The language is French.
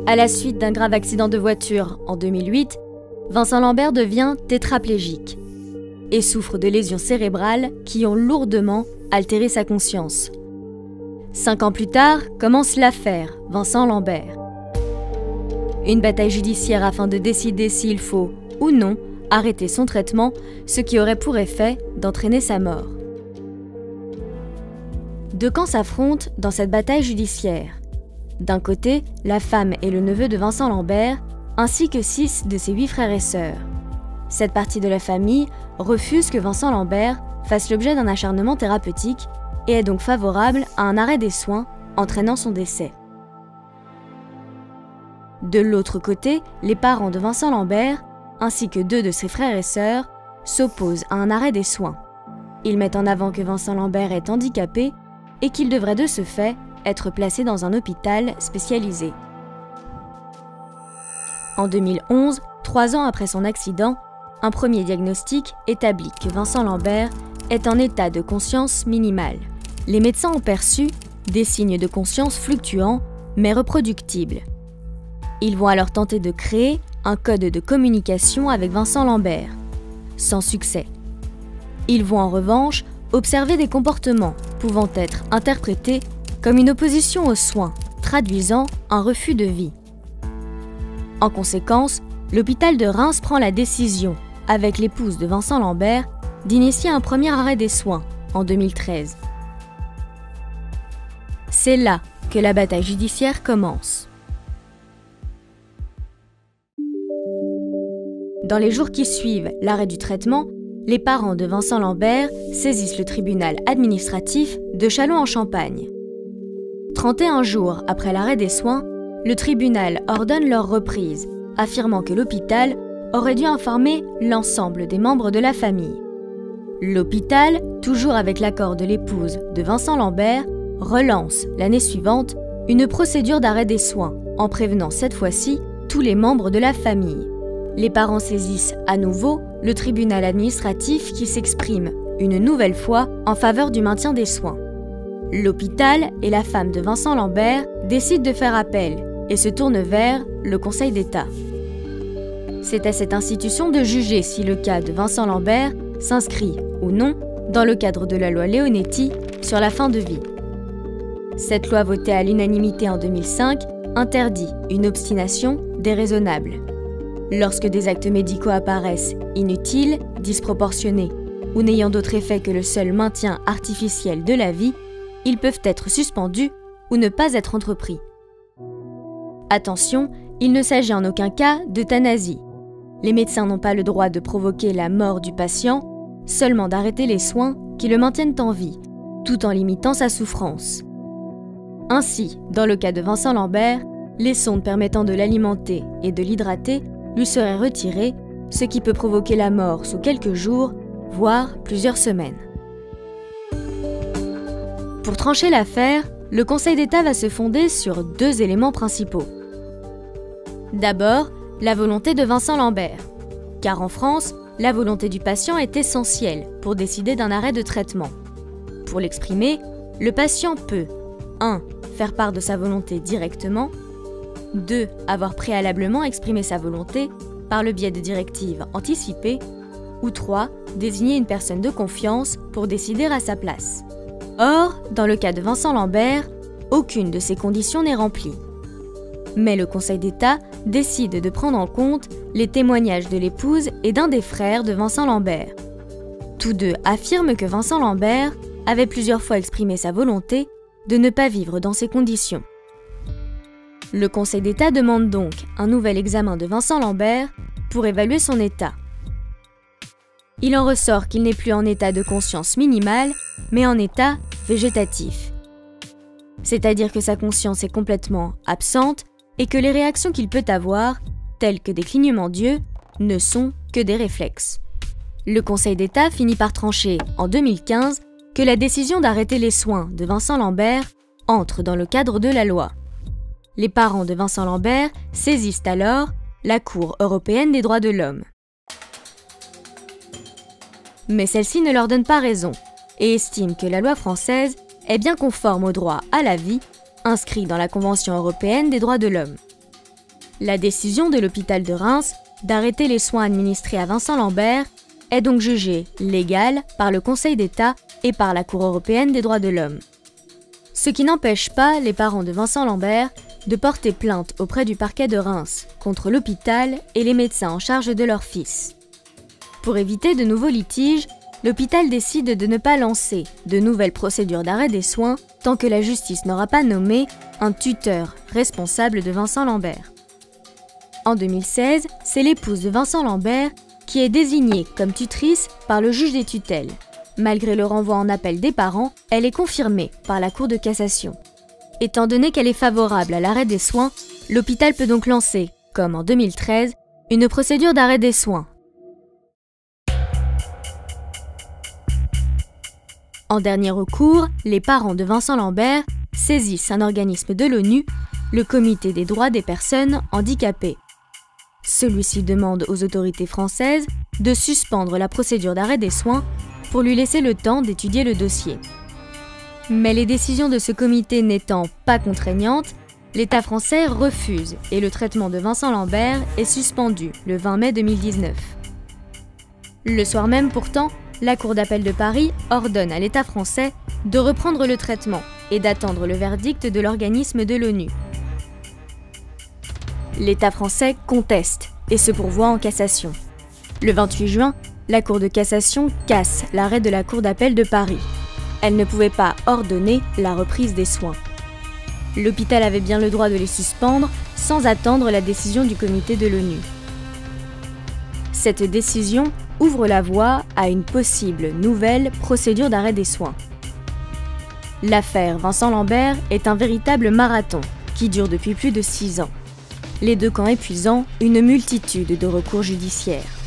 À la suite d'un grave accident de voiture en 2008, Vincent Lambert devient tétraplégique et souffre de lésions cérébrales qui ont lourdement altéré sa conscience. 5 ans plus tard, commence l'affaire Vincent Lambert. Une bataille judiciaire afin de décider s'il faut ou non arrêter son traitement, ce qui aurait pour effet d'entraîner sa mort. Deux camps s'affrontent dans cette bataille judiciaire. D'un côté, la femme et le neveu de Vincent Lambert, ainsi que 6 de ses 8 frères et sœurs. Cette partie de la famille refuse que Vincent Lambert fasse l'objet d'un acharnement thérapeutique et est donc favorable à un arrêt des soins entraînant son décès. De l'autre côté, les parents de Vincent Lambert, ainsi que 2 de ses frères et sœurs, s'opposent à un arrêt des soins. Ils mettent en avant que Vincent Lambert est handicapé et qu'il devrait de ce fait être placé dans un hôpital spécialisé. En 2011, 3 ans après son accident, un premier diagnostic établit que Vincent Lambert est en état de conscience minimale. Les médecins ont perçu des signes de conscience fluctuants mais reproductibles. Ils vont alors tenter de créer un code de communication avec Vincent Lambert, sans succès. Ils vont en revanche observer des comportements pouvant être interprétés comme une opposition aux soins, traduisant un refus de vie. En conséquence, l'hôpital de Reims prend la décision, avec l'épouse de Vincent Lambert, d'initier un premier arrêt des soins en 2013. C'est là que la bataille judiciaire commence. Dans les jours qui suivent l'arrêt du traitement, les parents de Vincent Lambert saisissent le tribunal administratif de Châlons-en-Champagne. 31 jours après l'arrêt des soins, le tribunal ordonne leur reprise, affirmant que l'hôpital aurait dû informer l'ensemble des membres de la famille. L'hôpital, toujours avec l'accord de l'épouse de Vincent Lambert, relance l'année suivante une procédure d'arrêt des soins, en prévenant cette fois-ci tous les membres de la famille. Les parents saisissent à nouveau le tribunal administratif qui s'exprime une nouvelle fois en faveur du maintien des soins. L'hôpital et la femme de Vincent Lambert décident de faire appel et se tournent vers le Conseil d'État. C'est à cette institution de juger si le cas de Vincent Lambert s'inscrit ou non dans le cadre de la loi Leonetti sur la fin de vie. Cette loi votée à l'unanimité en 2005 interdit une obstination déraisonnable. Lorsque des actes médicaux apparaissent inutiles, disproportionnés ou n'ayant d'autre effet que le seul maintien artificiel de la vie, ils peuvent être suspendus ou ne pas être entrepris. Attention, il ne s'agit en aucun cas d'euthanasie. Les médecins n'ont pas le droit de provoquer la mort du patient, seulement d'arrêter les soins qui le maintiennent en vie, tout en limitant sa souffrance. Ainsi, dans le cas de Vincent Lambert, les sondes permettant de l'alimenter et de l'hydrater lui seraient retirées, ce qui peut provoquer la mort sous quelques jours, voire plusieurs semaines. Pour trancher l'affaire, le Conseil d'État va se fonder sur 2 éléments principaux. D'abord, la volonté de Vincent Lambert, car en France, la volonté du patient est essentielle pour décider d'un arrêt de traitement. Pour l'exprimer, le patient peut 1. Faire part de sa volonté directement, 2. Avoir préalablement exprimé sa volonté par le biais de directives anticipées, ou 3. Désigner une personne de confiance pour décider à sa place. Or, dans le cas de Vincent Lambert, aucune de ces conditions n'est remplie. Mais le Conseil d'État décide de prendre en compte les témoignages de l'épouse et d'un des frères de Vincent Lambert. Tous 2 affirment que Vincent Lambert avait plusieurs fois exprimé sa volonté de ne pas vivre dans ces conditions. Le Conseil d'État demande donc un nouvel examen de Vincent Lambert pour évaluer son état. Il en ressort qu'il n'est plus en état de conscience minimale, mais en état végétatif. C'est-à-dire que sa conscience est complètement absente et que les réactions qu'il peut avoir, telles que des clignements d'yeux, ne sont que des réflexes. Le Conseil d'État finit par trancher en 2015 que la décision d'arrêter les soins de Vincent Lambert entre dans le cadre de la loi. Les parents de Vincent Lambert saisissent alors la Cour européenne des droits de l'homme. Mais celle-ci ne leur donne pas raison et estime que la loi française est bien conforme au droit à la vie, inscrit dans la Convention européenne des droits de l'homme. La décision de l'hôpital de Reims d'arrêter les soins administrés à Vincent Lambert est donc jugée légale par le Conseil d'État et par la Cour européenne des droits de l'homme. Ce qui n'empêche pas les parents de Vincent Lambert de porter plainte auprès du parquet de Reims contre l'hôpital et les médecins en charge de leur fils. Pour éviter de nouveaux litiges, l'hôpital décide de ne pas lancer de nouvelles procédures d'arrêt des soins tant que la justice n'aura pas nommé un tuteur responsable de Vincent Lambert. En 2016, c'est l'épouse de Vincent Lambert qui est désignée comme tutrice par le juge des tutelles. Malgré le renvoi en appel des parents, elle est confirmée par la Cour de cassation. Étant donné qu'elle est favorable à l'arrêt des soins, l'hôpital peut donc lancer, comme en 2013, une procédure d'arrêt des soins. En dernier recours, les parents de Vincent Lambert saisissent un organisme de l'ONU, le Comité des droits des personnes handicapées. Celui-ci demande aux autorités françaises de suspendre la procédure d'arrêt des soins pour lui laisser le temps d'étudier le dossier. Mais les décisions de ce comité n'étant pas contraignantes, l'État français refuse et le traitement de Vincent Lambert est suspendu le 20 mai 2019. Le soir même pourtant, la Cour d'appel de Paris ordonne à l'État français de reprendre le traitement et d'attendre le verdict de l'organisme de l'ONU. L'État français conteste et se pourvoit en cassation. Le 28 juin, la Cour de cassation casse l'arrêt de la Cour d'appel de Paris. Elle ne pouvait pas ordonner la reprise des soins. L'hôpital avait bien le droit de les suspendre sans attendre la décision du comité de l'ONU. Cette décision ouvre la voie à une possible nouvelle procédure d'arrêt des soins. L'affaire Vincent Lambert est un véritable marathon qui dure depuis plus de 6 ans. Les deux camps épuisant une multitude de recours judiciaires.